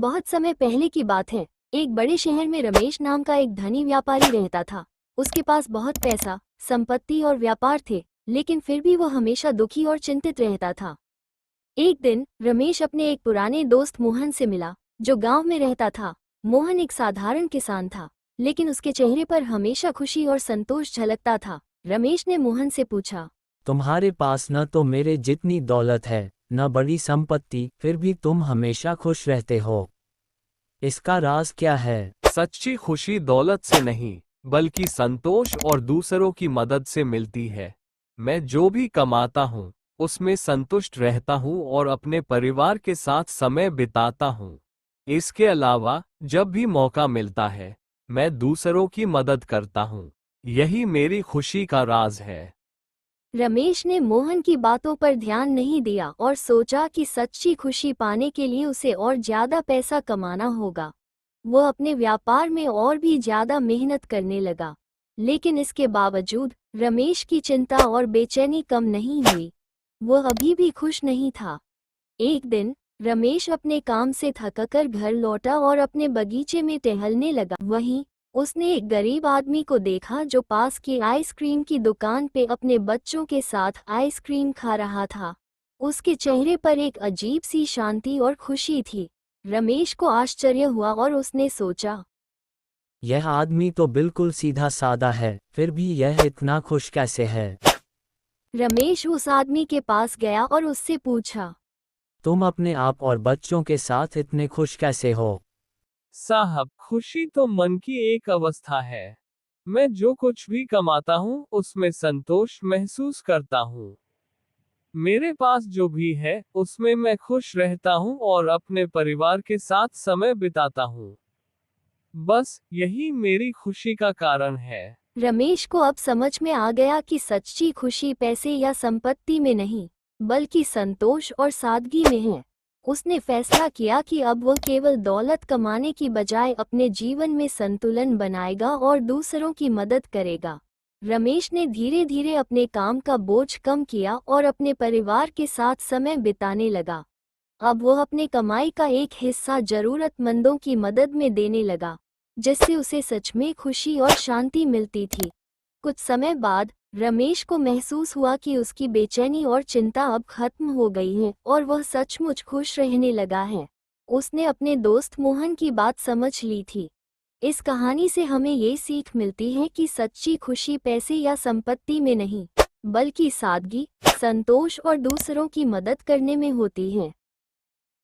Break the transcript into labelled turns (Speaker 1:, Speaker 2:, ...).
Speaker 1: बहुत समय पहले की बात है। एक बड़े शहर में रमेश नाम का एक धनी व्यापारी रहता था। उसके पास बहुत पैसा, संपत्ति और व्यापार थे, लेकिन फिर भी वो हमेशा दुखी और चिंतित रहता था। एक दिन रमेश अपने एक पुराने दोस्त मोहन से मिला, जो गांव में रहता था। मोहन एक साधारण किसान था, लेकिन उसके चेहरे पर हमेशा खुशी और संतोष झलकता था। रमेश ने मोहन से पूछा,
Speaker 2: तुम्हारे पास न तो मेरे जितनी दौलत है, न बड़ी संपत्ति, फिर भी तुम हमेशा खुश रहते हो। इसका राज क्या है?
Speaker 3: सच्ची खुशी दौलत से नहीं, बल्कि संतोष और दूसरों की मदद से मिलती है। मैं जो भी कमाता हूँ, उसमें संतुष्ट रहता हूँ और अपने परिवार के साथ समय बिताता हूँ। इसके अलावा जब भी मौका मिलता है, मैं दूसरों की मदद करता हूँ। यही मेरी खुशी का राज है।
Speaker 1: रमेश ने मोहन की बातों पर ध्यान नहीं दिया और सोचा कि सच्ची खुशी पाने के लिए उसे और ज्यादा पैसा कमाना होगा। वो अपने व्यापार में और भी ज्यादा मेहनत करने लगा, लेकिन इसके बावजूद रमेश की चिंता और बेचैनी कम नहीं हुई। वो अभी भी खुश नहीं था। एक दिन रमेश अपने काम से थककर घर लौटा और अपने बगीचे में टहलने लगा। वहीं उसने एक गरीब आदमी को देखा जो पास की आइसक्रीम की दुकान पे अपने बच्चों के साथ आइसक्रीम खा रहा था। उसके चेहरे पर एक अजीब सी शांति और खुशी थी। रमेश को आश्चर्य हुआ और उसने सोचा,
Speaker 2: यह आदमी तो बिल्कुल सीधा साधा है, फिर भी यह इतना खुश कैसे है?
Speaker 1: रमेश उस आदमी के पास गया और उससे पूछा,
Speaker 2: तुम अपने आप और बच्चों के साथ इतने खुश कैसे हो?
Speaker 3: साहब, खुशी तो मन की एक अवस्था है। मैं जो कुछ भी कमाता हूँ, उसमें संतोष महसूस करता हूँ। मेरे पास जो भी है, उसमें मैं खुश रहता हूँ और अपने परिवार के साथ समय बिताता हूँ। बस यही मेरी खुशी का कारण है।
Speaker 1: रमेश को अब समझ में आ गया कि सच्ची खुशी पैसे या संपत्ति में नहीं, बल्कि संतोष और सादगी में है। उसने फैसला किया कि अब वह केवल दौलत कमाने की बजाय अपने जीवन में संतुलन बनाएगा और दूसरों की मदद करेगा। रमेश ने धीरे धीरे अपने काम का बोझ कम किया और अपने परिवार के साथ समय बिताने लगा। अब वह अपने कमाई का एक हिस्सा जरूरतमंदों की मदद में देने लगा, जिससे उसे सच में खुशी और शांति मिलती थी। कुछ समय बाद रमेश को महसूस हुआ कि उसकी बेचैनी और चिंता अब खत्म हो गई है और वह सचमुच खुश रहने लगा है। उसने अपने दोस्त मोहन की बात समझ ली थी। इस कहानी से हमें ये सीख मिलती है कि सच्ची खुशी पैसे या संपत्ति में नहीं, बल्कि सादगी, संतोष और दूसरों की मदद करने में होती है।